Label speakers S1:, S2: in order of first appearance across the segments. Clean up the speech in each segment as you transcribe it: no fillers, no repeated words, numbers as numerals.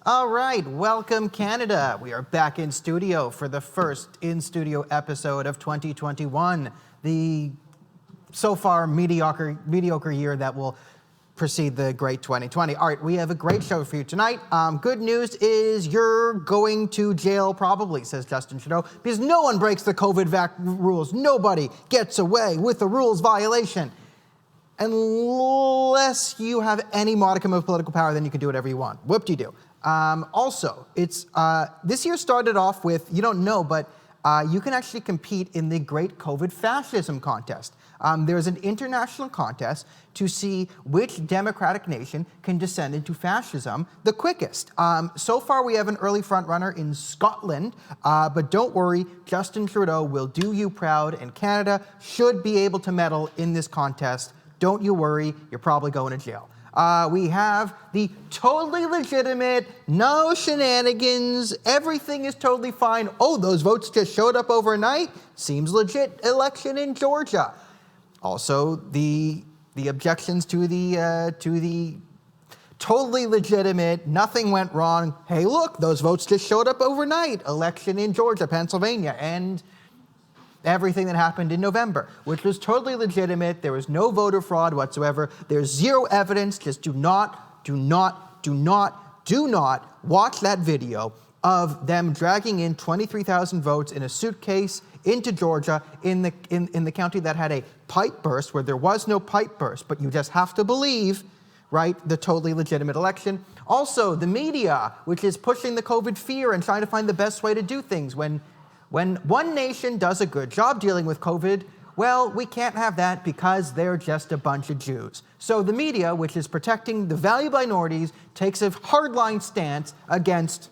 S1: All right, welcome Canada. We are back in studio for the first in-studio episode of 2021, the so far mediocre year that will precede the great 2020. All right, we have a great show for you tonight. Good news is you're going to jail probably, says Justin Trudeau, because no one breaks the COVID rules. Nobody gets away with a rules violation. Unless you have any modicum of political power, then you can do whatever you want. Whoop-de-doo. Also, it's this year started off with, you don't know, but you can actually compete in the Great Covid Fascism contest. There's an international contest to see which democratic nation can descend into fascism the quickest. So far, we have an early frontrunner in Scotland, but don't worry, Justin Trudeau will do you proud, and Canada should be able to medal in this contest. Don't you worry, you're probably going to jail. We have the totally legitimate, no shenanigans, everything is totally fine. Oh, those votes just showed up overnight? Seems legit election in Georgia. Also, the objections to the totally legitimate, nothing went wrong. Hey, look, those votes just showed up overnight. Election in Georgia, Pennsylvania, and everything that happened in November, which was totally legitimate. There was no voter fraud whatsoever. There's zero evidence. Just do not watch that video of them dragging in 23,000 votes in a suitcase into Georgia in the county that had a pipe burst where there was no pipe burst, but you just have to believe, right, the totally legitimate election. Also, the media, which is pushing the COVID fear and trying to find the best way to do things. When one nation does a good job dealing with COVID, well, we can't have that because they're just a bunch of Jews. So the media, which is protecting the valuable minorities, takes a hardline stance against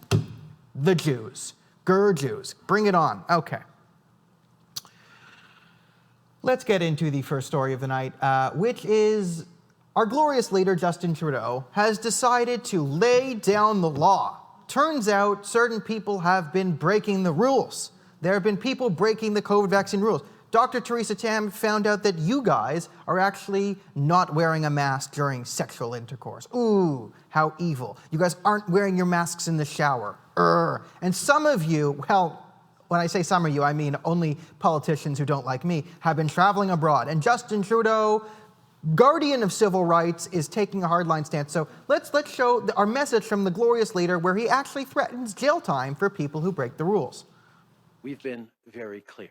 S1: the Jews. Grr Jews. Bring it on. Okay. Let's get into the first story of the night, which is our glorious leader, Justin Trudeau, has decided to lay down the law. Turns out certain people have been breaking the rules. There have been people breaking the COVID vaccine rules. Dr. Theresa Tam found out that you guys are actually not wearing a mask during sexual intercourse. Ooh, how evil. You guys aren't wearing your masks in the shower. And some of you, well, when I say some of you, I mean only politicians who don't like me, have been traveling abroad. And Justin Trudeau, guardian of civil rights, is taking a hardline stance. So let's show our message from the glorious leader where he actually threatens jail time for people who break the rules.
S2: We've been very clear.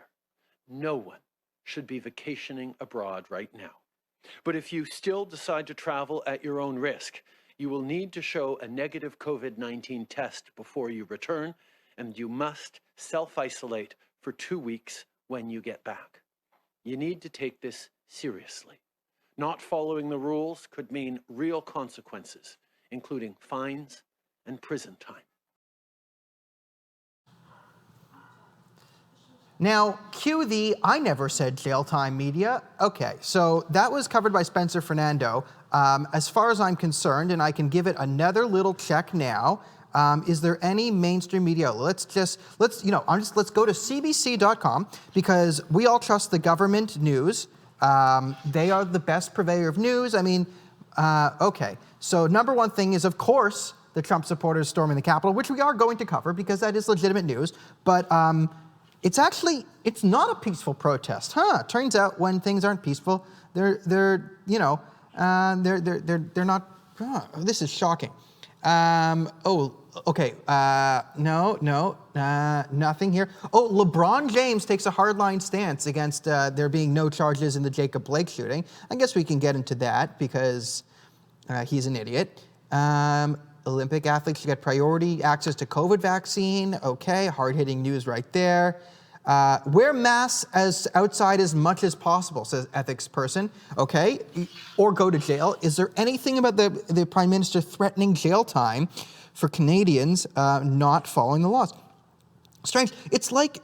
S2: No one should be vacationing abroad right now. But if you still decide to travel at your own risk, you will need to show a negative COVID-19 test before you return, and you must self-isolate for 2 weeks when you get back. You need to take this seriously. Not following the rules could mean real consequences, including fines and prison time.
S1: Now, cue the I never said jail time media. Okay, so that was covered by Spencer Fernando. As far as I'm concerned, and I can give it another little check now, is there any mainstream media? Let's go to cbc.com because we all trust the government news. They are the best purveyor of news. I mean, okay. So number one thing is, of course, the Trump supporters storming the Capitol, which we are going to cover because that is legitimate news. But it's not a peaceful protest. Turns out when things aren't peaceful, they're not. This is shocking. Okay. Nothing here. Oh, LeBron James takes a hardline stance against there being no charges in the Jacob Blake shooting. I guess we can get into that because he's an idiot. Olympic athletes should get priority access to COVID vaccine. Okay, hard-hitting news right there. Wear masks outside as much as possible, says ethics person. Okay, or go to jail. Is there anything about the Prime Minister threatening jail time for Canadians not following the laws? Strange. It's like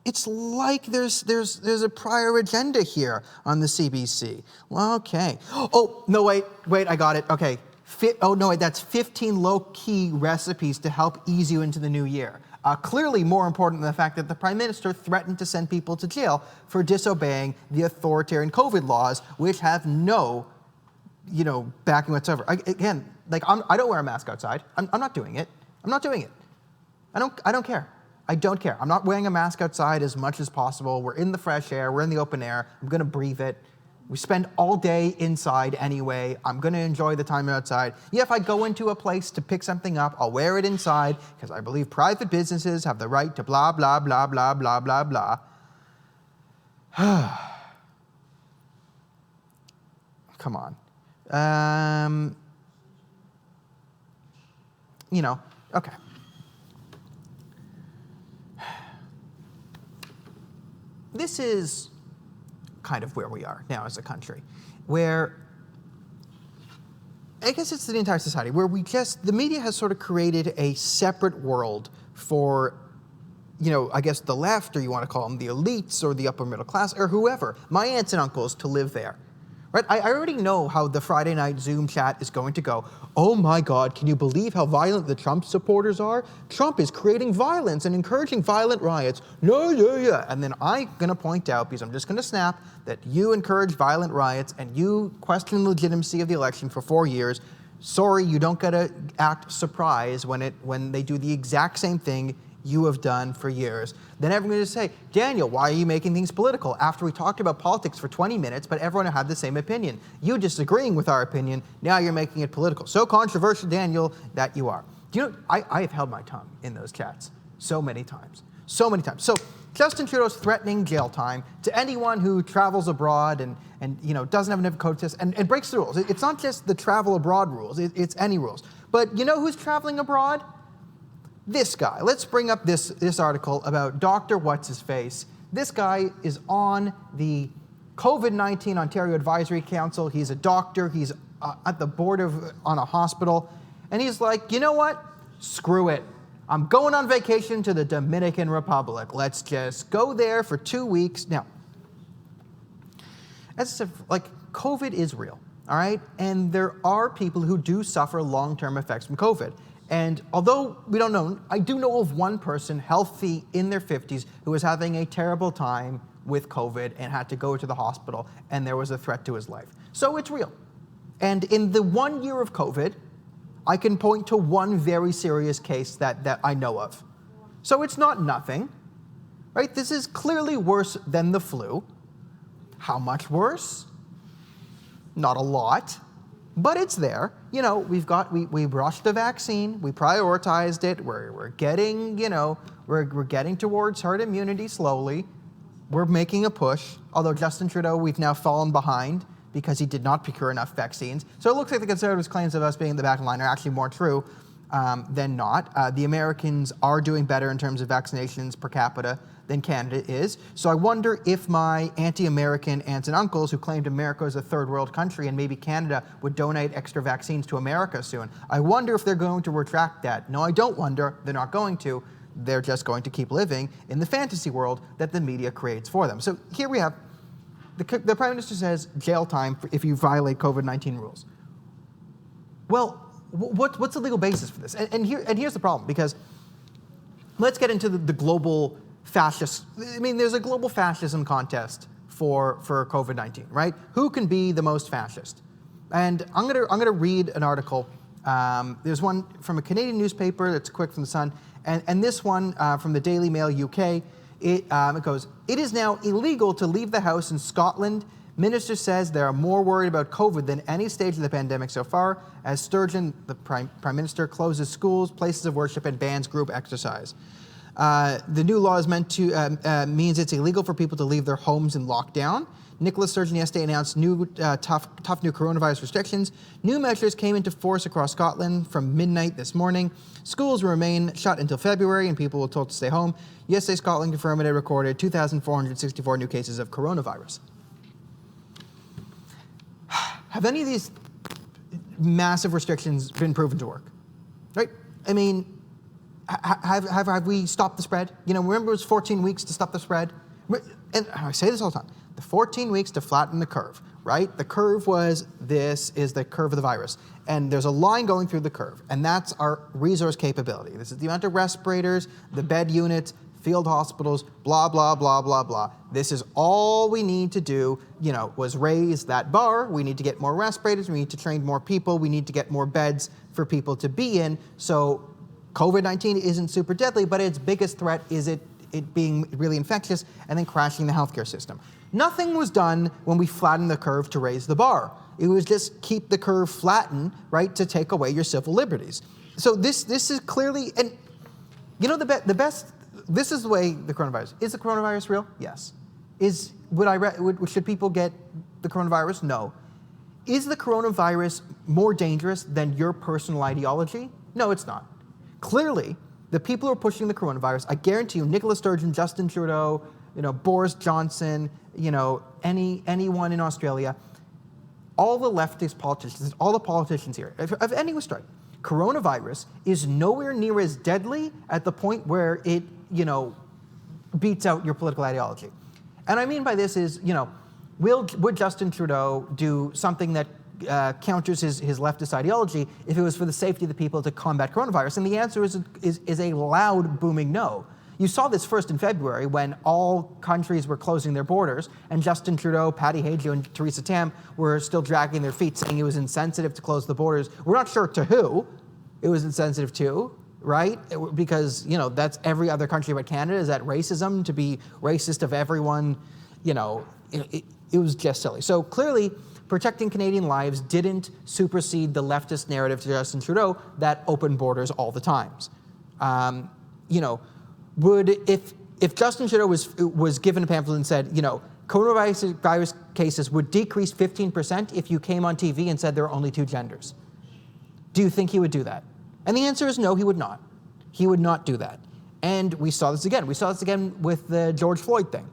S1: there's a prior agenda here on the CBC. Well, okay. Oh no, wait, I got it. Okay. That's 15 low-key recipes to help ease you into the new year. Clearly more important than the fact that the Prime Minister threatened to send people to jail for disobeying the authoritarian COVID laws, which have no, backing whatsoever. I don't wear a mask outside. I'm not doing it. I'm not doing it. I don't care. I don't care. I'm not wearing a mask outside as much as possible. We're in the fresh air. We're in the open air. I'm going to breathe it. We spend all day inside anyway. I'm going to enjoy the time outside. Yeah, if I go into a place to pick something up, I'll wear it inside because I believe private businesses have the right to blah, blah, blah, blah, blah, blah, blah. Come on. Okay. This is kind of where we are now as a country, where I guess it's the entire society, where the media has sort of created a separate world for, I guess the left, or you want to call them the elites or the upper middle class or whoever, my aunts and uncles, to live there. Right? I already know how the Friday night Zoom chat is going to go. Oh my God, can you believe how violent the Trump supporters are? Trump is creating violence and encouraging violent riots. No, yeah. And then I'm going to point out, because I'm just going to snap, that you encourage violent riots and you question the legitimacy of the election for 4 years. Sorry, you don't get to act surprised when they do the exact same thing you have done for years. Then everyone's going to say, Daniel, why are you making things political? After we talked about politics for 20 minutes, but everyone had the same opinion. You disagreeing with our opinion, now you're making it political. So controversial, Daniel, that you are. I have held my tongue in those chats so many times. So many times. So Justin Trudeau's threatening jail time to anyone who travels abroad and doesn't have enough COVID tests and breaks the rules. It's not just the travel abroad rules, it's any rules. But you know who's traveling abroad? This guy. Let's bring up this article about Dr. What's-His-Face. This guy is on the COVID-19 Ontario Advisory Council. He's a doctor. He's at the board on a hospital. And he's like, you know what? Screw it. I'm going on vacation to the Dominican Republic. Let's just go there for 2 weeks. Now, as I said, COVID is real, all right? And there are people who do suffer long-term effects from COVID. And although we don't know, I do know of one person healthy in their 50s who was having a terrible time with COVID and had to go to the hospital, and there was a threat to his life. So it's real. And in the 1 year of COVID, I can point to one very serious case that I know of. So it's not nothing, right? This is clearly worse than the flu. How much worse? Not a lot. But it's there. We rushed the vaccine. We prioritized it. We're getting, we're getting towards herd immunity slowly. We're making a push. Although Justin Trudeau, we've now fallen behind because he did not procure enough vaccines. So it looks like the Conservatives' claims of us being in the back line are actually more true than not. The Americans are doing better in terms of vaccinations per capita than Canada is. So I wonder if my anti-American aunts and uncles who claimed America is a third world country and maybe Canada would donate extra vaccines to America soon, I wonder if they're going to retract that. No, I don't wonder. They're not going to. They're just going to keep living in the fantasy world that the media creates for them. So here we have, the Prime Minister says jail time if you violate COVID-19 rules. Well, what's the legal basis for this? And here's the problem, because let's get into the global fascist. I mean, there's a global fascism contest for COVID-19, right? Who can be the most fascist? And I'm gonna read an article. There's one from a Canadian newspaper that's quick from the Sun, and this one from the Daily Mail UK. It goes, "It is now illegal to leave the house in Scotland. Minister says they are more worried about COVID than any stage of the pandemic so far, as Sturgeon, the Prime Minister, closes schools, places of worship, and bans group exercise. The new law is meant to means it's illegal for people to leave their homes in lockdown. Nicola Sturgeon yesterday announced new tough new coronavirus restrictions. New measures came into force across Scotland from midnight this morning. Schools will remain shut until February, and people were told to stay home. Yesterday, Scotland confirmed it recorded 2,464 new cases of coronavirus." Have any of these massive restrictions been proven to work? Right? I mean, have we stopped the spread? Remember it was 14 weeks to stop the spread? And I say this all the time. The 14 weeks to flatten the curve, right? The curve this is the curve of the virus. And there's a line going through the curve, and that's our resource capability. This is the amount of respirators, the bed units, field hospitals, blah, blah, blah, blah, blah. This is all we need to do, was raise that bar. We need to get more respirators. We need to train more people. We need to get more beds for people to be in. So COVID-19 isn't super deadly, but its biggest threat is it being really infectious and then crashing the healthcare system. Nothing was done when we flattened the curve to raise the bar. It was just keep the curve flattened, right, to take away your civil liberties. So this is clearly, and you know, the best, this is the way the coronavirus, is the coronavirus real? Yes. Should people get the coronavirus? No. Is the coronavirus more dangerous than your personal ideology? No, it's not. Clearly, the people who are pushing the coronavirus, I guarantee you, Nicola Sturgeon, Justin Trudeau, Boris Johnson, anyone in Australia, all the leftist politicians, all the politicians here, of any stripe, coronavirus is nowhere near as deadly at the point where it, beats out your political ideology. And I mean by this is, would Justin Trudeau do something that counters his leftist ideology if it was for the safety of the people to combat coronavirus? And the answer is a loud, booming no. You saw this first in February when all countries were closing their borders, and Justin Trudeau, Patty Hajdu, and Theresa Tam were still dragging their feet, saying it was insensitive to close the borders. We're not sure to who it was insensitive to, right? Because, that's every other country but Canada. Is that racism, to be racist of everyone? It was just silly. So clearly, protecting Canadian lives didn't supersede the leftist narrative to Justin Trudeau that open borders all the times. If Justin Trudeau was given a pamphlet and said, coronavirus cases would decrease 15% if you came on TV and said there are only two genders, do you think he would do that? And the answer is no, he would not. He would not do that. And we saw this again. We saw this again with the George Floyd thing,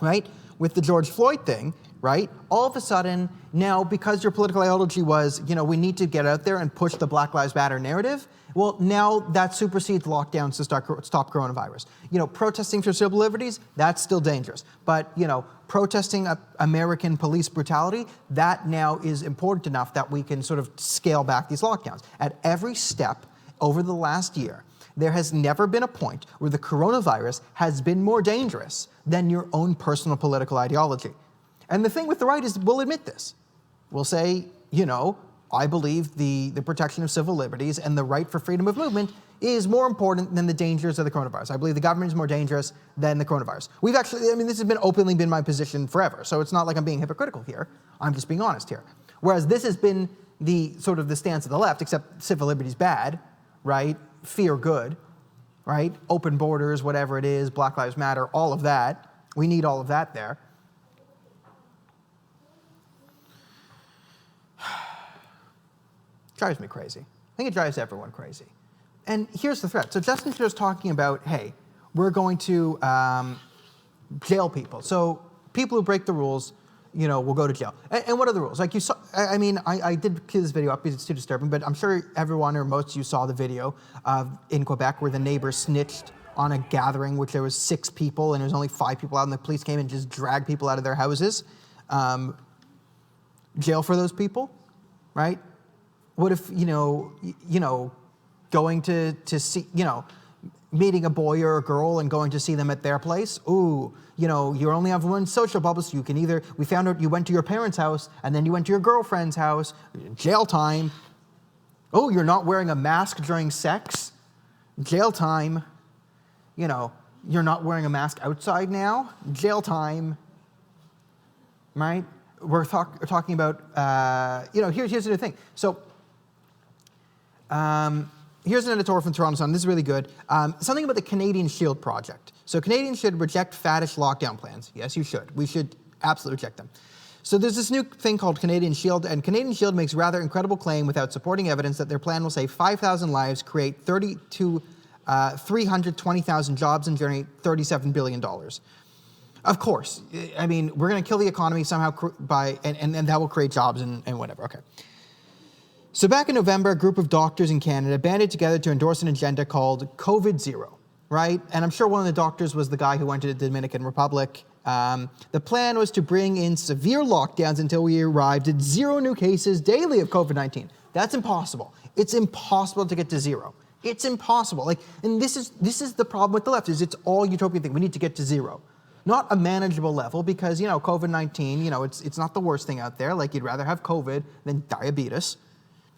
S1: right? With the George Floyd thing, right? All of a sudden, now, because your political ideology was, we need to get out there and push the Black Lives Matter narrative, well, now that supersedes lockdowns to stop coronavirus. Protesting for civil liberties, that's still dangerous. But, protesting American police brutality, that now is important enough that we can sort of scale back these lockdowns. At every step over the last year, there has never been a point where the coronavirus has been more dangerous than your own personal political ideology. And the thing with the right is we'll admit this. We'll say, I believe the protection of civil liberties and the right for freedom of movement is more important than the dangers of the coronavirus. I believe the government is more dangerous than the coronavirus. We've actually, this has been openly been my position forever, so it's not like I'm being hypocritical here. I'm just being honest here. Whereas this has been the sort of the stance of the left, except civil liberties bad, right? Fear good, right? Open borders, whatever it is, Black Lives Matter, all of that. We need all of that there. Drives me crazy. I think it drives everyone crazy. And here's the threat. So Justin Trudeau's talking about, hey, we're going to jail people. So people who break the rules, will go to jail. And what are the rules? Like you saw, I did cue this video up because it's too disturbing, but I'm sure everyone or most of you saw the video in Quebec where the neighbor snitched on a gathering, which there was 6 people and there was only 5 people out, and the police came and just dragged people out of their houses. Jail for those people, right? What if, going to see, meeting a boy or a girl and going to see them at their place? Ooh, you only have one social bubble, so you can either, we found out you went to your parents' house and then you went to your girlfriend's house, jail time. Oh, you're not wearing a mask during sex? Jail time. You're not wearing a mask outside now? Jail time. Right? We're talking about, here's the other thing. So, here's an editorial from Toronto Sun. This is really good. Something about the Canadian Shield project. So Canadians should reject faddish lockdown plans. Yes, you should. We should absolutely reject them. So there's this new thing called Canadian Shield, and Canadian Shield makes rather incredible claim without supporting evidence that their plan will save 5,000 lives, create 320,000 jobs, and generate $37 billion. Of course. We're going to kill the economy somehow and that will create jobs and whatever. Okay. So back in November, a group of doctors in Canada banded together to endorse an agenda called COVID Zero, right? And I'm sure one of the doctors was the guy who went to the Dominican Republic. The plan was to bring in severe lockdowns until we arrived at 0 new cases daily of COVID-19. That's impossible. It's impossible to get to 0. It's impossible. And this is the problem with the left, is it's all utopian thing. We need to get to 0. Not a manageable level because, COVID-19, it's not the worst thing out there. Like, you'd rather have COVID than diabetes.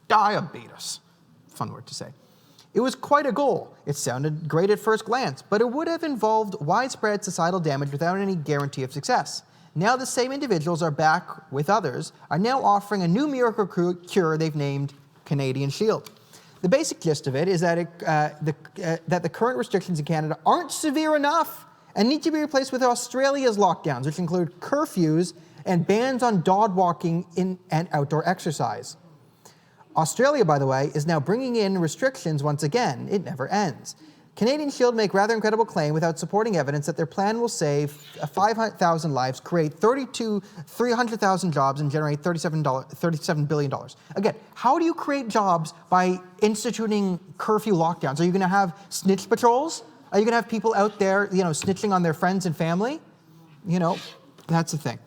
S1: Diabetes. Fun word to say. It was quite a goal. It sounded great at first glance, but it would have involved widespread societal damage without any guarantee of success. Now the same individuals are back with others, are now offering a new miracle cure they've named Canadian Shield. The basic gist of it is that, that the current restrictions in Canada aren't severe enough and need to be replaced with Australia's lockdowns, which include curfews and bans on dog walking and outdoor exercise. Australia, by the way, is now bringing in restrictions once again. It never ends. Canadian Shield make rather incredible claim without supporting evidence that their plan will save 500,000 lives, create 300,000 jobs, and generate $37 billion. Again, how do you create jobs by instituting curfew lockdowns? Are you going to have snitch patrols? Are you going to have people out there, snitching on their friends and family? That's the thing.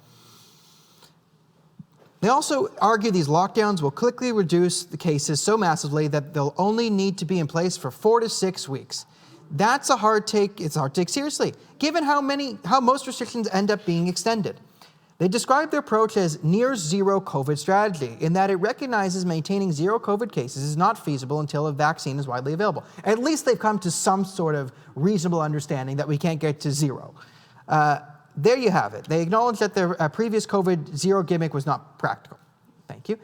S1: They also argue these lockdowns will quickly reduce the cases so massively that they'll only need to be in place for 4 to 6 weeks. That's a hard take. It's hard to take seriously, given how most restrictions end up being extended. They describe their approach as near zero COVID strategy, in that it recognizes maintaining zero COVID cases is not feasible until a vaccine is widely available. At least they've come to some sort of reasonable understanding that we can't get to zero. There you have it. They acknowledge that their previous COVID zero gimmick was not practical. Thank you.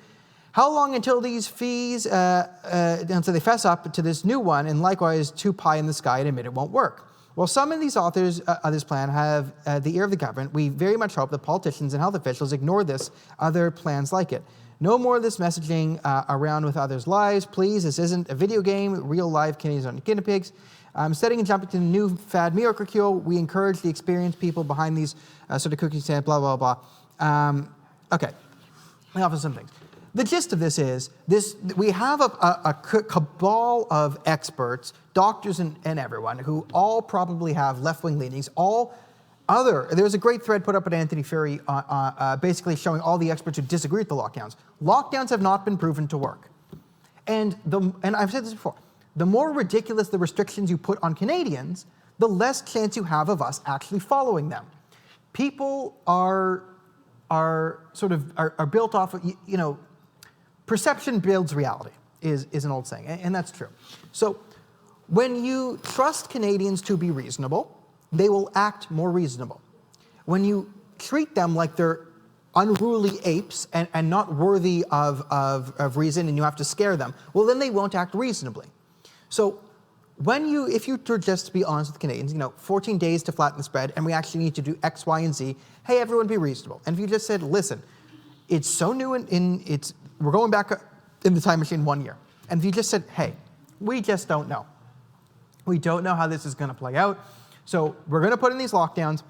S1: How long until these fees, until they fess up to this new one, and likewise too pie in the sky and admit it won't work? Well, some of these authors of this plan have the ear of the government. We very much hope that politicians and health officials ignore this other plans like it. No more of this messaging around with others' lives. Please, this isn't a video game. Real life Canadians aren't guinea pigs. Setting and jumping to the new fad miracle cure, we encourage the experienced people behind these sort of cookie stand, blah, blah, blah. Okay, let me offer some things. The gist of this is, we have a cabal of experts, doctors and everyone, who all probably have left-wing leanings, there's a great thread put up at Anthony Furey basically showing all the experts who disagree with the lockdowns. Lockdowns have not been proven to work. And I've said this before, the more ridiculous the restrictions you put on Canadians, the less chance you have of us actually following them. People are built off of, perception builds reality is an old saying, and that's true. So when you trust Canadians to be reasonable, they will act more reasonable. When you treat them like they're unruly apes and not worthy of reason, and you have to scare them, well, then they won't act reasonably. So if you were just to be honest with Canadians, 14 days to flatten the spread, and we actually need to do X, Y, and Z, hey, everyone be reasonable. And if you just said, listen, it's so new we're going back in the time machine 1 year. And if you just said, hey, we just don't know. We don't know how this is going to play out. So we're going to put in these lockdowns.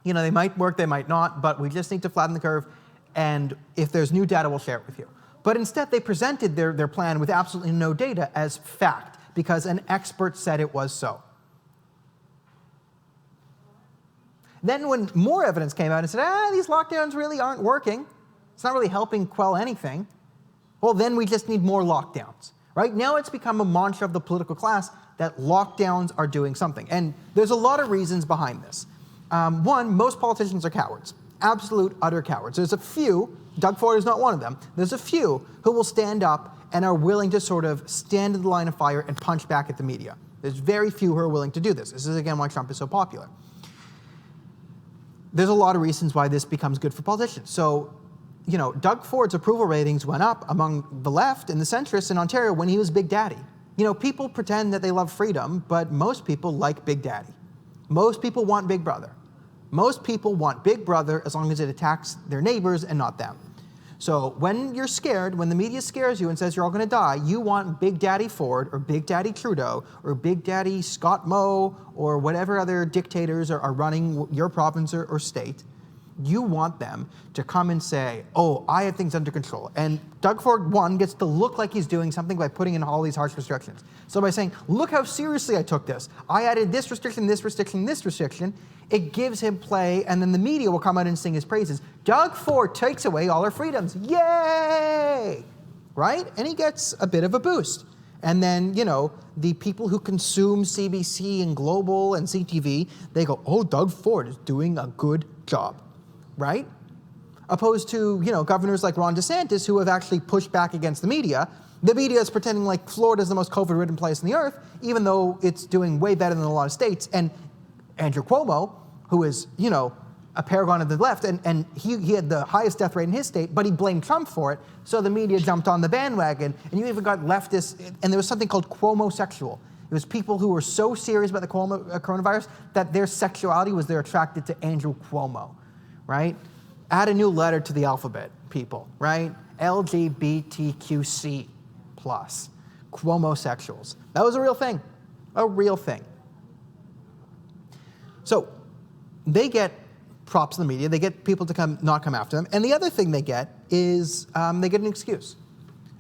S1: They might work, they might not, but we just need to flatten the curve. And if there's new data, we'll share it with you. But instead, they presented their plan with absolutely no data as fact, because an expert said it was so. Then when more evidence came out and said, these lockdowns really aren't working, it's not really helping quell anything, well, then we just need more lockdowns. Right now, it's become a mantra of the political class that lockdowns are doing something. And there's a lot of reasons behind this. One, most politicians are cowards. Absolute, utter cowards. There's a few, Doug Ford is not one of them, there's a few who will stand up and are willing to sort of stand in the line of fire and punch back at the media. There's very few who are willing to do this. This is, again, why Trump is so popular. There's a lot of reasons why this becomes good for politicians. So, Doug Ford's approval ratings went up among the left and the centrists in Ontario when he was Big Daddy. People pretend that they love freedom, but most people like Big Daddy. Most people want Big Brother. Most people want Big Brother as long as it attacks their neighbors and not them. So when you're scared, when the media scares you and says you're all going to die, you want Big Daddy Ford or Big Daddy Trudeau or Big Daddy Scott Moe or whatever other dictators are running your province or state. You want them to come and say, oh, I have things under control. And Doug Ford, one, gets to look like he's doing something by putting in all these harsh restrictions. So by saying, look how seriously I took this. I added this restriction, this restriction, this restriction. It gives him play, and then the media will come out and sing his praises. Doug Ford takes away all our freedoms. Yay! Right? And he gets a bit of a boost. And then, the people who consume CBC and Global and CTV, they go, oh, Doug Ford is doing a good job. Right? opposed to, governors like Ron DeSantis who have actually pushed back against the media. The media is pretending like Florida is the most COVID-ridden place on the earth, even though it's doing way better than a lot of states. And Andrew Cuomo, who is, a paragon of the left, and he had the highest death rate in his state, but he blamed Trump for it, so the media jumped on the bandwagon, and you even got leftists, and there was something called Cuomo-sexual. It was people who were so serious about the coronavirus that their sexuality was they're attracted to Andrew Cuomo, right? Add a new letter to the alphabet, people, right? LGBTQC+, Cuomo-sexuals. That was a real thing, a real thing. So they get props in the media, they get people to not come after them, and the other thing they get is they get an excuse.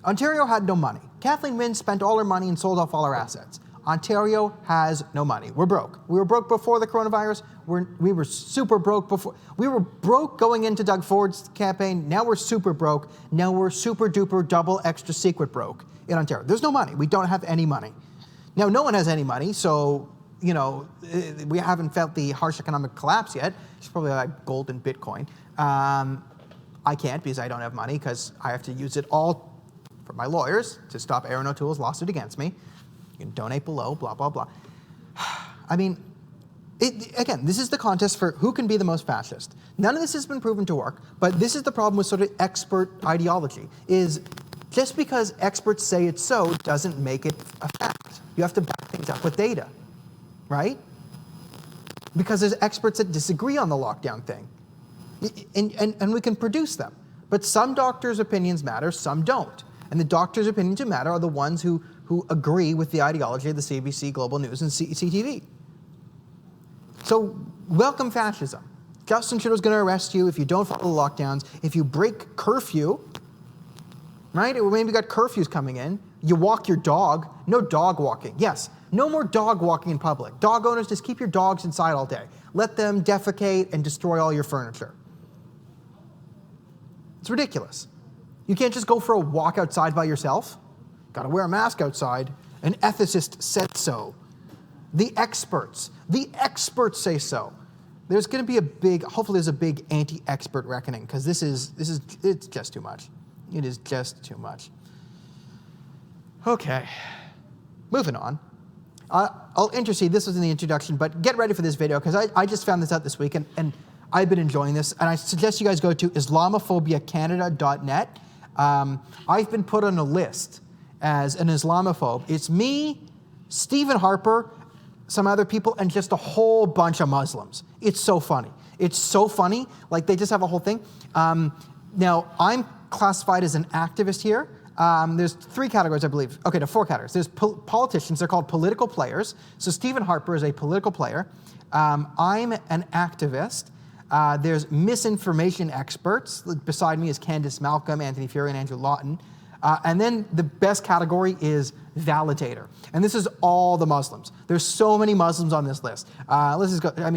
S1: Ontario had no money. Kathleen Wynne spent all her money and sold off all her assets. Ontario has no money. We're broke. We were broke before the coronavirus. We were super broke before. We were broke going into Doug Ford's campaign. Now we're super broke. Now we're super duper double extra secret broke in Ontario. There's no money. We don't have any money. Now no one has any money, so we haven't felt the harsh economic collapse yet. It's probably like gold and Bitcoin. I can't because I don't have money because I have to use it all for my lawyers to stop Aaron O'Toole's lawsuit against me. You can donate below, blah, blah, blah. I mean, again, this is the contest for who can be the most fascist. None of this has been proven to work, but this is the problem with sort of expert ideology, is just because experts say it's so doesn't make it a fact. You have to back things up with data, right? Because there's experts that disagree on the lockdown thing, and we can produce them. But some doctors' opinions matter, some don't. And the doctors' opinions who matter are the ones who agree with the ideology of the CBC, Global News, and CTV. So welcome fascism. Justin Trudeau's going to arrest you if you don't follow the lockdowns. If you break curfew, right? Or maybe you got curfews coming in. You walk your dog. No dog walking. Yes, no more dog walking in public. Dog owners, just keep your dogs inside all day. Let them defecate and destroy all your furniture. It's ridiculous. You can't just go for a walk outside by yourself. Got to wear a mask outside. An ethicist said so. The experts say so. There's going to be hopefully there's a big anti-expert reckoning, because it's just too much. It is just too much. Okay, moving on. I'll intercede, this was in the introduction, but get ready for this video, because I just found this out this week, and I've been enjoying this, and I suggest you guys go to islamophobiacanada.net. I've been put on a list as an Islamophobe. It's me, Stephen Harper, some other people, and just a whole bunch of Muslims. It's so funny. It's so funny. Like, they just have a whole thing. Now, I'm classified as an activist here. There's 3 categories, I believe. Okay, no, 4 categories. There's politicians. They're called political players. So Stephen Harper is a political player. I'm an activist. There's misinformation experts. Beside me is Candace Malcolm, Anthony Fury, and Andrew Lawton. And then the best category is validator. And this is all the Muslims. There's so many Muslims on this list. Let's just go, a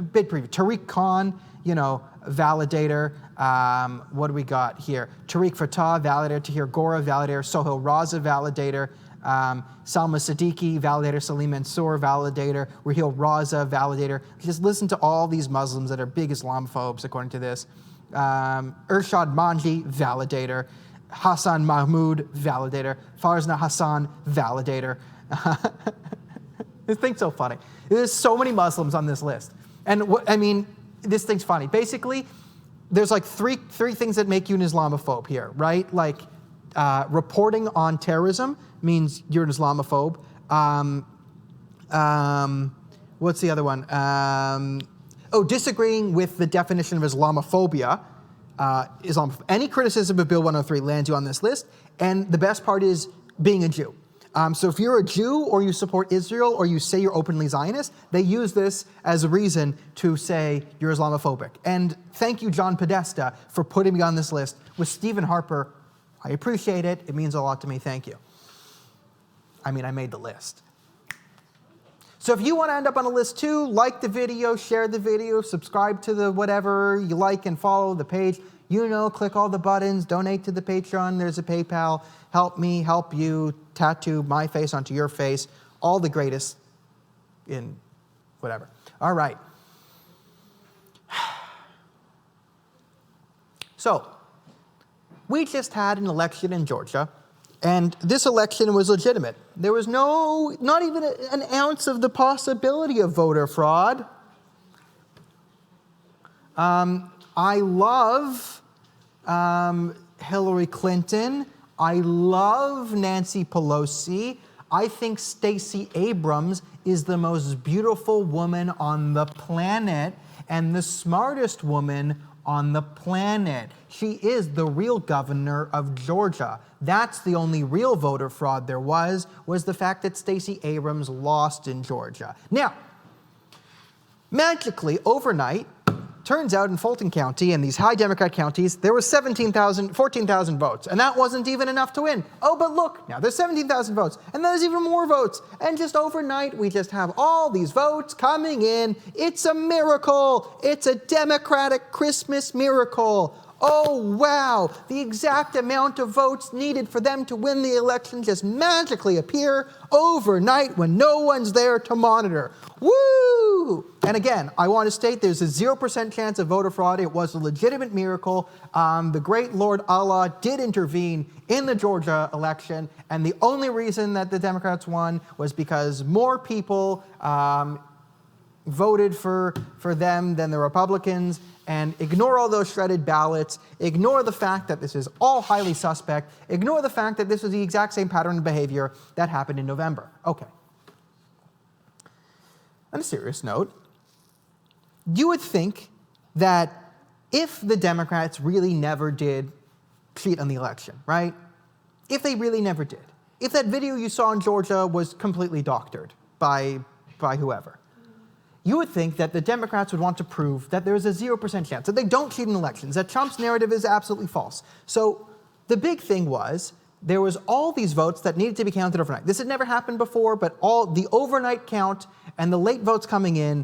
S1: bit preview. Tariq Khan, validator. What do we got here? Tariq Fatah, validator. Tahir Gora, validator. Sohail Raza, validator. Salma Siddiqui, validator. Salim Mansour, validator. Raheel Raza, validator. Just listen to all these Muslims that are big Islamophobes, according to this. Irshad Manji, validator. Hassan Mahmoud, validator. Farzna Hassan, validator. This thing's so funny. There's so many Muslims on this list. And this thing's funny. Basically, there's like three things that make you an Islamophobe here, right? Like, reporting on terrorism means you're an Islamophobe. What's the other one? Disagreeing with the definition of Islamophobia. Any criticism of Bill 103 lands you on this list. And the best part is being a Jew. So if you're a Jew, or you support Israel, or you say you're openly Zionist, they use this as a reason to say you're Islamophobic. And thank you, John Podesta, for putting me on this list. With Stephen Harper, I appreciate it. It means a lot to me. Thank you. I made the list. So if you want to end up on a list too, like the video, share the video, subscribe to the whatever you like, and follow the page. Click all the buttons, donate to the Patreon, there's a PayPal. Help me, help you, tattoo my face onto your face. All the greatest in whatever. All right. So, we just had an election in Georgia, and this election was legitimate. There was not even an ounce of the possibility of voter fraud. I love Hillary Clinton. I love Nancy Pelosi. I think Stacey Abrams is the most beautiful woman on the planet and the smartest woman on the planet. She is the real governor of Georgia. That's the only real voter fraud there was the fact that Stacey Abrams lost in Georgia. Now, magically, overnight, turns out in Fulton County and these high Democrat counties, there was 14,000 votes, and that wasn't even enough to win. Oh, but look, now there's 17,000 votes, and there's even more votes. And just overnight, we just have all these votes coming in. It's a miracle. It's a Democratic Christmas miracle. Oh, wow, the exact amount of votes needed for them to win the election just magically appear overnight when no one's there to monitor. Woo! And again, I want to state there's a 0% chance of voter fraud. It was a legitimate miracle. The great Lord Allah did intervene in the Georgia election, and the only reason that the Democrats won was because more people voted for them than the Republicans. And ignore all those shredded ballots, ignore the fact that this is all highly suspect, ignore the fact that this was the exact same pattern of behavior that happened in November. Okay. On a serious note, you would think that if the Democrats really never did cheat on the election, right? If they really never did, if that video you saw in Georgia was completely doctored by whoever, you would think that the Democrats would want to prove that there is a 0% chance, that they don't cheat in elections, that Trump's narrative is absolutely false. So the big thing was, there was all these votes that needed to be counted overnight. This had never happened before, but all the overnight count and the late votes coming in,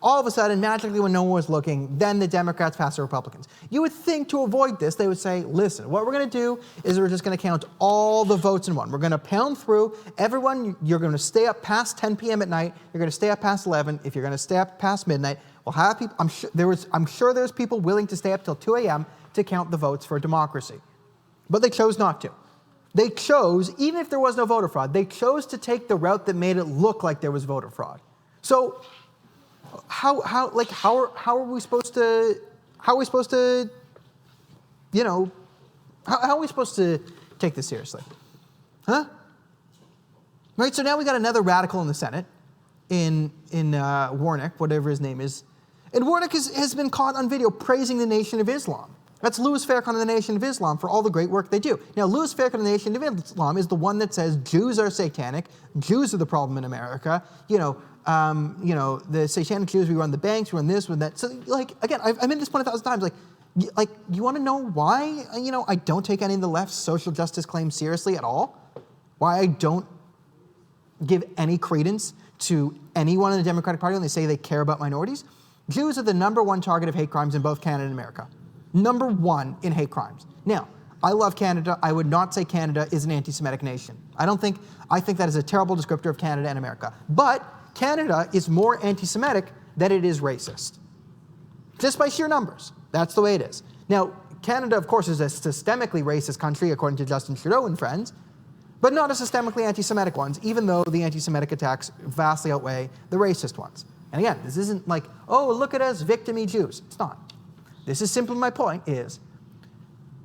S1: all of a sudden, magically when no one was looking, then the Democrats passed the Republicans. You would think to avoid this, they would say, listen, what we're going to do is we're just going to count all the votes in one. We're going to pound through everyone. You're going to stay up past 10 p.m. at night. You're going to stay up past 11. If you're going to stay up past midnight, we'll have people. I'm sure there's people willing to stay up till 2 a.m. to count the votes for democracy. But they chose not to. They chose, even if there was no voter fraud, they chose to take the route that made it look like there was voter fraud. So, how are we supposed to take this seriously? Huh? Right. So now we got another radical in the Senate, in Warnock, whatever his name is, and Warnock has been caught on video praising the Nation of Islam. That's Louis Farrakhan and the Nation of Islam for all the great work they do. Now, Louis Farrakhan and the Nation of Islam is the one that says Jews are satanic, Jews are the problem in America. The satanic Jews, we run the banks, we run this, we run that. So, again, I've made this point 1,000 times. You want to know why, I don't take any of the left's social justice claims seriously at all? Why I don't give any credence to anyone in the Democratic Party when they say they care about minorities? Jews are the #1 target of hate crimes in both Canada and America. #1 in hate crimes. Now, I love Canada. I would not say Canada is an anti-Semitic nation. I think that is a terrible descriptor of Canada and America. But Canada is more anti-Semitic than it is racist. Just by sheer numbers. That's the way it is. Now, Canada, of course, is a systemically racist country, according to Justin Trudeau and friends, but not a systemically anti-Semitic ones, even though the anti-Semitic attacks vastly outweigh the racist ones. And again, this isn't like, oh, look at us, victim-y Jews. It's not. This is simply my point is,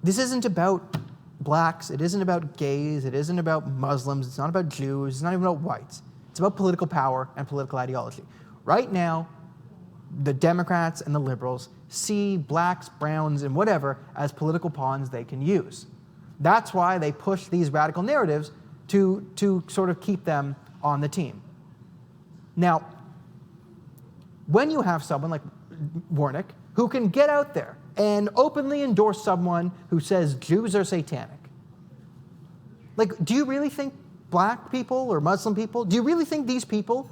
S1: this isn't about blacks, it isn't about gays, it isn't about Muslims, it's not about Jews, it's not even about whites. It's about political power and political ideology. Right now, the Democrats and the liberals see blacks, browns, and whatever as political pawns they can use. That's why they push these radical narratives to sort of keep them on the team. Now, when you have someone like Warnock, who can get out there and openly endorse someone who says Jews are satanic. Do you really think black people or Muslim people, do you really think these people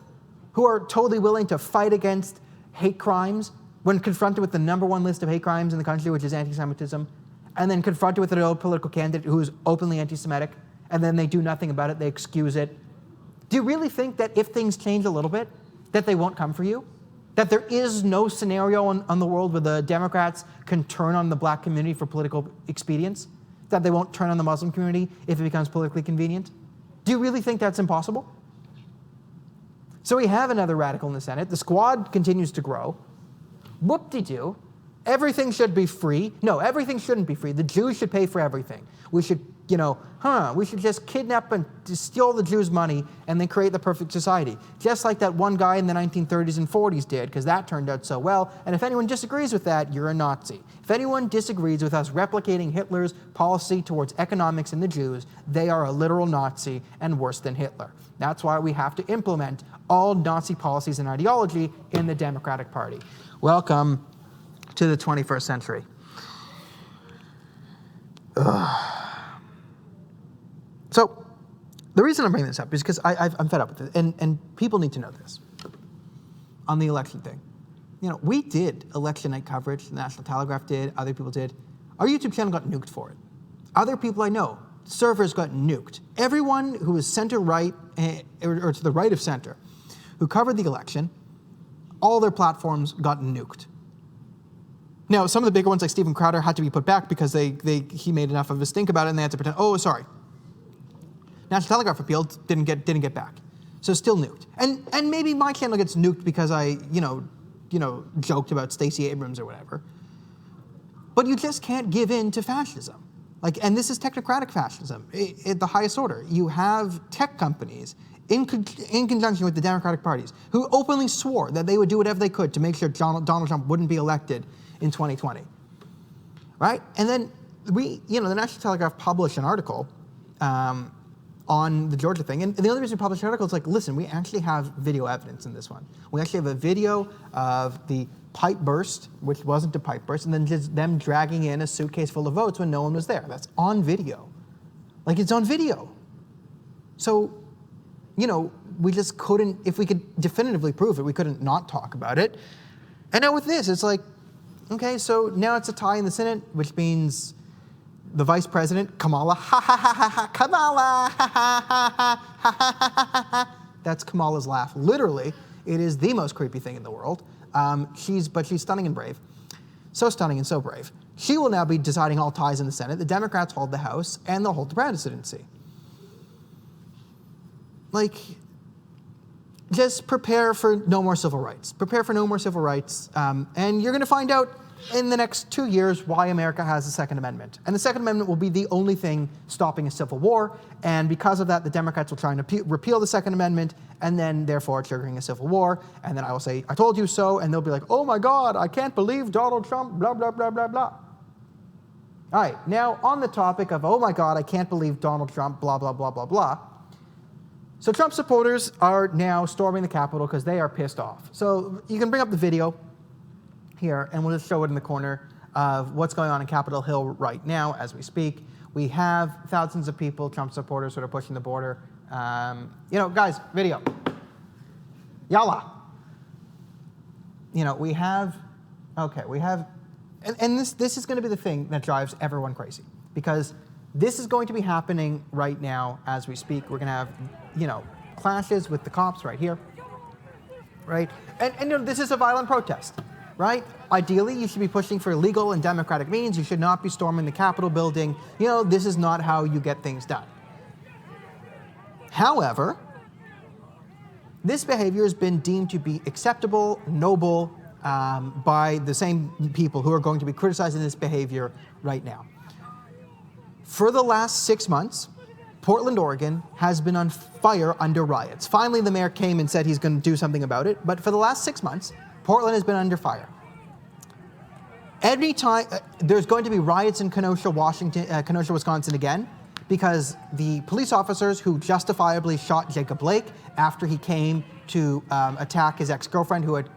S1: who are totally willing to fight against hate crimes when confronted with the #1 list of hate crimes in the country, which is anti-Semitism, and then confronted with an political candidate who is openly anti-Semitic, and then they do nothing about it, they excuse it? Do you really think that if things change a little bit, that they won't come for you? That there is no scenario on the world where the Democrats can turn on the black community for political expedience? That they won't turn on the Muslim community if it becomes politically convenient? Do you really think that's impossible? So we have another radical in the Senate. The squad continues to grow. Whoop-de-doo. Everything should be free. No, everything shouldn't be free. The Jews should pay for everything. We should, we should just kidnap and steal the Jews' money and then create the perfect society. Just like that one guy in the 1930s and 40s did, because that turned out so well. And if anyone disagrees with that, you're a Nazi. If anyone disagrees with us replicating Hitler's policy towards economics and the Jews, they are a literal Nazi and worse than Hitler. That's why we have to implement all Nazi policies and ideology in the Democratic Party. Welcome to the 21st century. So the reason I'm bringing this up is because I'm fed up with it, and people need to know this. On the election thing, we did election night coverage. The National Telegraph did. Other people did. Our YouTube channel got nuked for it. Other people I know, servers got nuked. Everyone who was center-right or to the right of center who covered the election, all their platforms got nuked. Now, some of the bigger ones like Stephen Crowder had to be put back because he made enough of a stink about it, and they had to pretend, oh, sorry. National Telegraph appealed, didn't get back. So still nuked. And maybe my channel gets nuked because I, joked about Stacey Abrams or whatever. But you just can't give in to fascism. And this is technocratic fascism at the highest order. You have tech companies in conjunction with the Democratic parties who openly swore that they would do whatever they could to make sure Donald Trump wouldn't be elected in 2020, right? And then the National Telegraph published an article on the Georgia thing, and the only reason we published the article is listen, we actually have video evidence in this one. We actually have a video of the pipe burst, which wasn't a pipe burst, and then just them dragging in a suitcase full of votes when no one was there. That's on video. It's on video. So, we just couldn't, if we could definitively prove it, we couldn't not talk about it. And now with this, it's okay, so now it's a tie in the Senate, which means the vice president, Kamala, Kamala, that's Kamala's laugh. Literally, it is the most creepy thing in the world. She's stunning and brave. So stunning and so brave. She will now be deciding all ties in the Senate. The Democrats hold the House, and they'll hold the presidency. Just prepare for no more civil rights. Prepare for no more civil rights, and you're going to find out in the next 2 years why America has the Second Amendment. And the Second Amendment will be the only thing stopping a civil war, and because of that, the Democrats will try and repeal the Second Amendment, and then, therefore, triggering a civil war, and then I will say, I told you so, and they'll be like, oh my God, I can't believe Donald Trump, blah, blah, blah, blah, blah. All right, now on the topic of, oh my God, I can't believe Donald Trump, blah, blah, blah, blah, blah. So Trump supporters are now storming the Capitol because they are pissed off. So you can bring up the video here, and we'll just show it in the corner of what's going on in Capitol Hill right now as we speak. We have thousands of people, Trump supporters, sort of pushing the border. Guys, video. Yalla. We have, and this is going to be the thing that drives everyone crazy, because this is going to be happening right now as we speak. We're going to have, clashes with the cops right here, right? And this is a violent protest, right? Ideally, you should be pushing for legal and democratic means. You should not be storming the Capitol building. This is not how you get things done. However, this behavior has been deemed to be acceptable, noble, by the same people who are going to be criticizing this behavior right now. For the last 6 months, Portland, Oregon has been on fire under riots. Finally, the mayor came and said he's going to do something about it, but for the last 6 months, Portland has been under fire. Every time, there's going to be riots in Kenosha, Wisconsin again, because the police officers who justifiably shot Jacob Blake after he came to attack his ex-girlfriend who had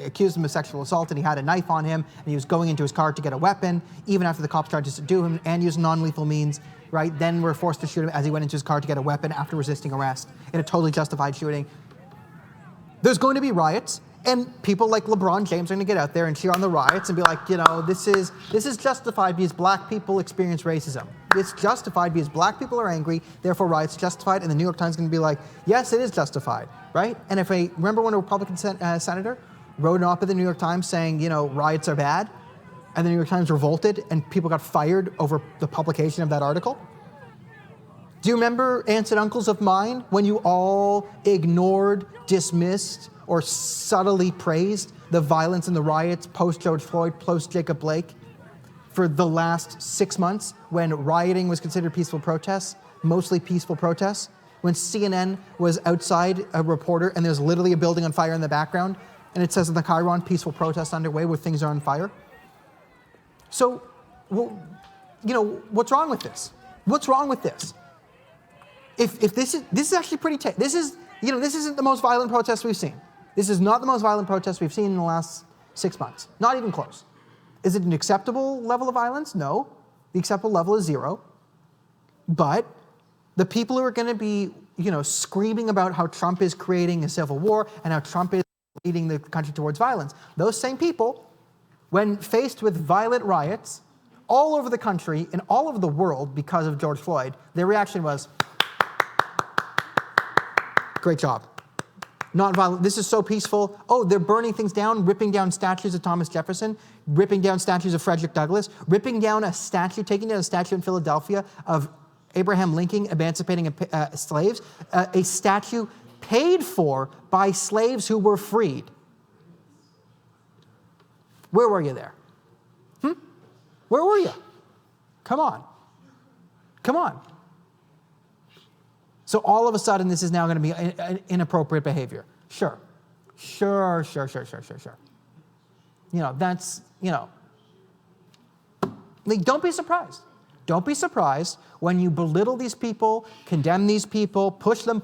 S1: accused him of sexual assault, and he had a knife on him, and he was going into his car to get a weapon, even after the cops tried to subdue him and use non-lethal means, right? Then were forced to shoot him as he went into his car to get a weapon after resisting arrest in a totally justified shooting. There's going to be riots, and people like LeBron James are going to get out there and cheer on the riots and be like, this is justified because black people experience racism. It's justified because black people are angry, therefore riots justified, and the New York Times is going to be like, yes, it is justified, right? And if remember when a Republican senator wrote an op in the New York Times saying, riots are bad, and the New York Times revolted and people got fired over the publication of that article? Do you remember, aunts and uncles of mine, when you all ignored, dismissed, or subtly praised the violence and the riots post-George Floyd, post-Jacob Blake, for the last 6 months, when rioting was considered peaceful protests, mostly peaceful protests, when CNN was outside a reporter and there's literally a building on fire in the background, and it says in the Chiron, peaceful protest underway where things are on fire? So, what's wrong with this? What's wrong with this? If this is actually pretty, this isn't the most violent protest we've seen. This is not the most violent protest we've seen in the last 6 months. Not even close. Is it an acceptable level of violence? No. The acceptable level is 0. But the people who are going to be, screaming about how Trump is creating a civil war and how Trump is leading the country towards violence, those same people, when faced with violent riots all over the country and all over the world because of George Floyd, their reaction was, great job. Not violent. This is so peaceful. Oh, they're burning things down, ripping down statues of Thomas Jefferson, ripping down statues of Frederick Douglass, ripping down a statue, taking down a statue in Philadelphia of Abraham Lincoln emancipating slaves, a statue paid for by slaves who were freed. Where were you there? Where were you? Come on. Come on. So all of a sudden, this is now going to be inappropriate behavior. Sure. Don't be surprised. Don't be surprised when you belittle these people, condemn these people, push them,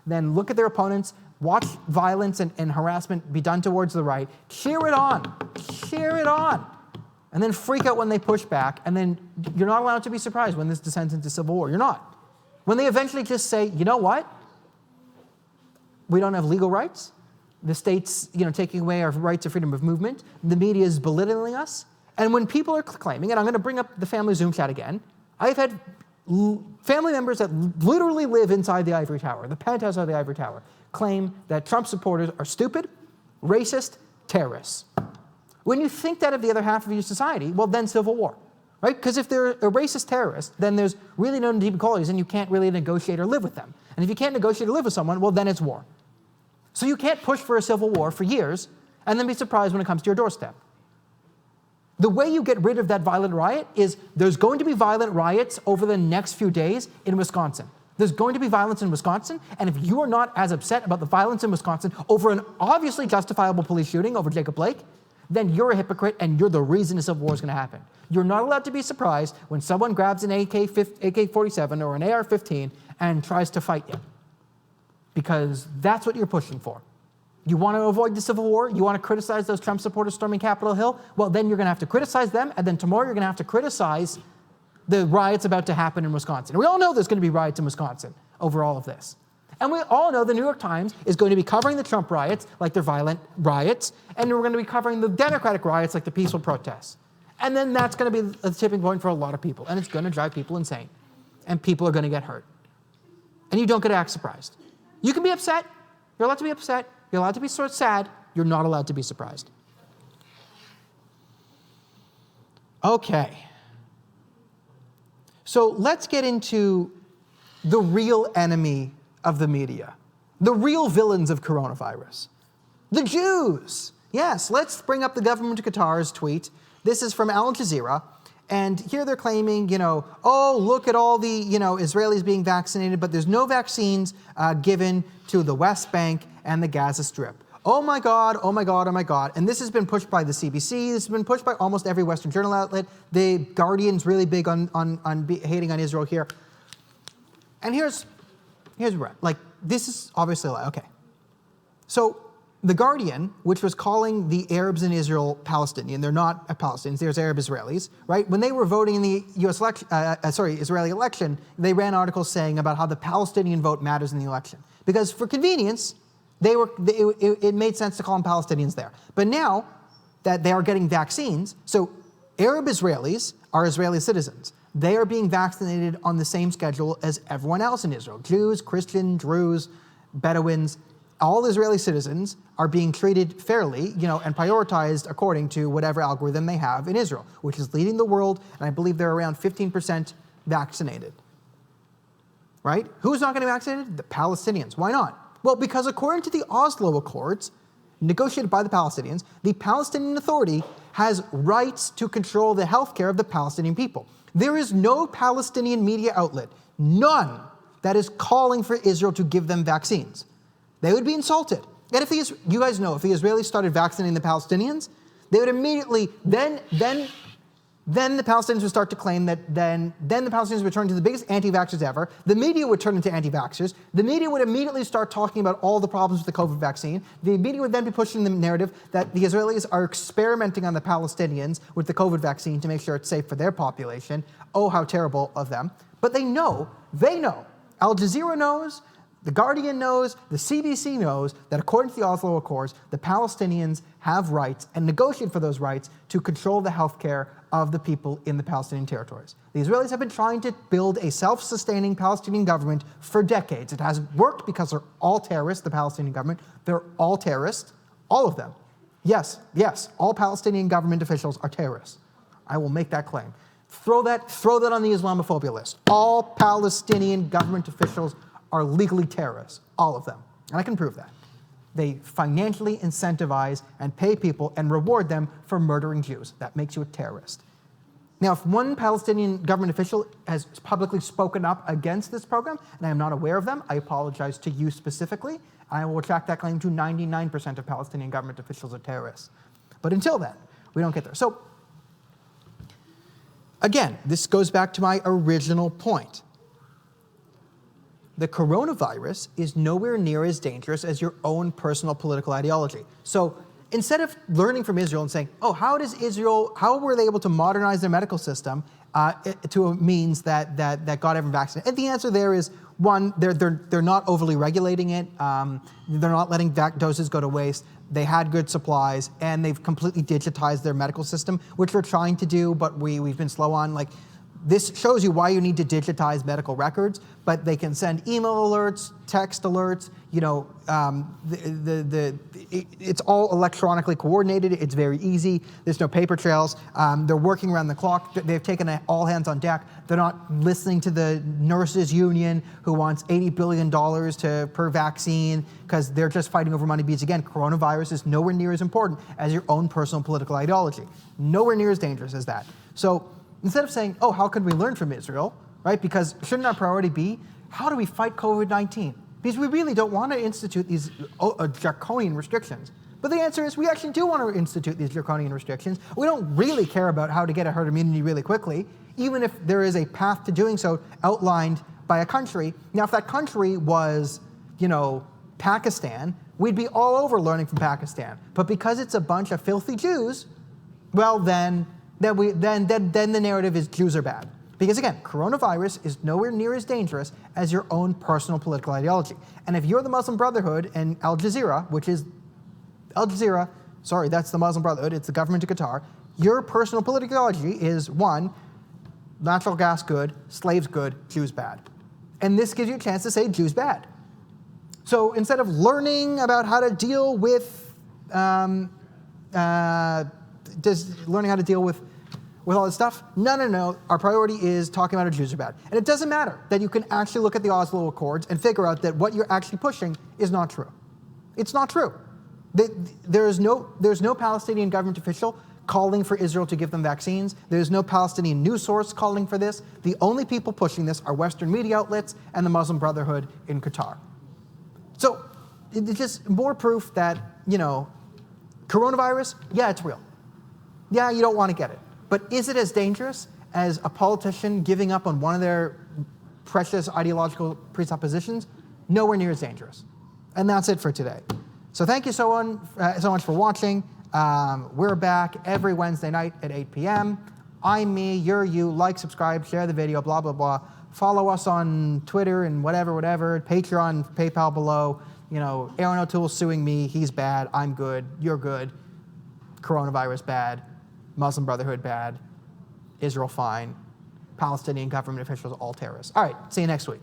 S1: then look at their opponents, watch violence and harassment be done towards the right, cheer it on, and then freak out when they push back, and then you're not allowed to be surprised when this descends into civil war. You're not. When they eventually just say, you know what? We don't have legal rights. The state's, taking away our rights of freedom of movement. The media is belittling us. And when people are claiming, and I'm going to bring up the family Zoom chat again, I've had family members that literally live inside the ivory tower, the penthouse of the ivory tower, claim that Trump supporters are stupid, racist, terrorists. When you think that of the other half of your society, well, then civil war. Right? Because if they're a racist terrorist, then there's really no deep equalities and you can't really negotiate or live with them. And if you can't negotiate or live with someone, well, then it's war. So you can't push for a civil war for years and then be surprised when it comes to your doorstep. The way you get rid of that violent riot is there's going to be violent riots over the next few days in Wisconsin. There's going to be violence in Wisconsin, and if you are not as upset about the violence in Wisconsin over an obviously justifiable police shooting over Jacob Blake, then you're a hypocrite and you're the reason a civil war is going to happen. You're not allowed to be surprised when someone grabs an AK-47 or an AR-15 and tries to fight you, because that's what you're pushing for. You want to avoid the civil war? You want to criticize those Trump supporters storming Capitol Hill? Well, then you're going to have to criticize them, and then tomorrow you're going to have to criticize the riots about to happen in Wisconsin. And we all know there's going to be riots in Wisconsin over all of this. And we all know the New York Times is going to be covering the Trump riots like they're violent riots, and we're going to be covering the Democratic riots like the peaceful protests. And then that's going to be a tipping point for a lot of people, and it's going to drive people insane, and people are going to get hurt. And you don't get to act surprised. You can be upset. You're allowed to be upset. You're allowed to be sort of sad. You're not allowed to be surprised. Okay. So let's get into the real enemy of the media, the real villains of coronavirus, the Jews. Yes, let's bring up the government of Qatar's tweet. This is from Al Jazeera, and here they're claiming, oh, look at all the, Israelis being vaccinated, but there's no vaccines given to the West Bank and the Gaza Strip. Oh my God, oh my God, oh my God. And this has been pushed by the CBC. This has been pushed by almost every Western journal outlet. The Guardian's really big on hating on Israel here. And here's where, this is obviously a lie. Okay. So the Guardian, which was calling the Arabs in Israel Palestinian, they're not Palestinians, there's Arab Israelis, right? When they were voting in the Israeli election, they ran articles saying about how the Palestinian vote matters in the election. Because for convenience, it made sense to call them Palestinians there. But now that they are getting vaccines, so Arab Israelis are Israeli citizens. They are being vaccinated on the same schedule as everyone else in Israel. Jews, Christians, Druze, Bedouins. all Israeli citizens are being treated fairly, and prioritized according to whatever algorithm they have in Israel, which is leading the world, and I believe they're around 15% vaccinated. Right? Who's not going to be vaccinated? The Palestinians. Why not? Well, because according to the Oslo Accords, negotiated by the Palestinians, the Palestinian Authority has rights to control the healthcare of the Palestinian people. There is no Palestinian media outlet, none, that is calling for Israel to give them vaccines. They would be insulted. And if you guys know, if the Israelis started vaccinating the Palestinians, they would immediately, then the Palestinians would start to claim that then the Palestinians would turn into the biggest anti-vaxxers ever. The media would turn into anti-vaxxers. The media would immediately start talking about all the problems with the COVID vaccine. The media would then be pushing the narrative that the Israelis are experimenting on the Palestinians with the COVID vaccine to make sure it's safe for their population. Oh, how terrible of them. But they know, Al Jazeera knows, The Guardian knows, the CBC knows that according to the Oslo Accords, the Palestinians have rights and negotiate for those rights to control the healthcare of the people in the Palestinian territories. The Israelis have been trying to build a self-sustaining Palestinian government for decades. It hasn't worked because they're all terrorists, the Palestinian government. They're all terrorists, all of them. Yes, all Palestinian government officials are terrorists. I will make that claim. Throw that on the Islamophobia list. All Palestinian government officials are legally terrorists, all of them. And I can prove that. They financially incentivize and pay people and reward them for murdering Jews. That makes you a terrorist. Now, if one Palestinian government official has publicly spoken up against this program, and I am not aware of them, I apologize to you specifically. I will retract that claim to 99% of Palestinian government officials are terrorists. But until then, we don't get there. So, again, this goes back to my original point. The coronavirus is nowhere near as dangerous as your own personal political ideology. So instead of learning from Israel and saying, oh, how were they able to modernize their medical system to a means that got everyone vaccinated? And the answer there is, one, they're not overly regulating it. They're not letting doses go to waste. They had good supplies, and they've completely digitized their medical system, which we're trying to do, but we've been slow on. Like, this shows you why you need to digitize medical records, but they can send email alerts, text alerts, it's all electronically coordinated. It's very easy. There's no paper trails. They're working around the clock. They've taken all hands on deck. They're not listening to the nurses union who wants $80 billion per vaccine because they're just fighting over money. Because again, coronavirus is nowhere near as important as your own personal political ideology. Nowhere near as dangerous as that. So instead of saying, oh, how could we learn from Israel, right? Because shouldn't our priority be, how do we fight COVID-19? Because we really don't want to institute these draconian restrictions. But the answer is we actually do want to institute these draconian restrictions. We don't really care about how to get a herd immunity really quickly, even if there is a path to doing so outlined by a country. Now, if that country was, Pakistan, we'd be all over learning from Pakistan. But because it's a bunch of filthy Jews, well, then the narrative is Jews are bad. Because again, coronavirus is nowhere near as dangerous as your own personal political ideology. And if you're the Muslim Brotherhood and Al Jazeera, that's the Muslim Brotherhood, it's the government of Qatar, your personal political ideology is, one, natural gas good, slaves good, Jews bad. And this gives you a chance to say Jews bad. So instead of learning about how to deal with learning how to deal with all this stuff, no. Our priority is talking about how Jews are bad. And it doesn't matter that you can actually look at the Oslo Accords and figure out that what you're actually pushing is not true. It's not true. There's no Palestinian government official calling for Israel to give them vaccines. There's no Palestinian news source calling for this. The only people pushing this are Western media outlets and the Muslim Brotherhood in Qatar. So it's just more proof that, coronavirus, yeah, it's real. Yeah, you don't want to get it. But is it as dangerous as a politician giving up on one of their precious ideological presuppositions? Nowhere near as dangerous. And that's it for today. So thank you so much for watching. We're back every Wednesday night at 8 p.m. I'm me, you're you. Like, subscribe, share the video, blah, blah, blah. Follow us on Twitter and whatever. Patreon, PayPal below. Aaron O'Toole's suing me. He's bad. I'm good. You're good. Coronavirus bad. Muslim Brotherhood bad, Israel fine, Palestinian government officials all terrorists. All right, see you next week.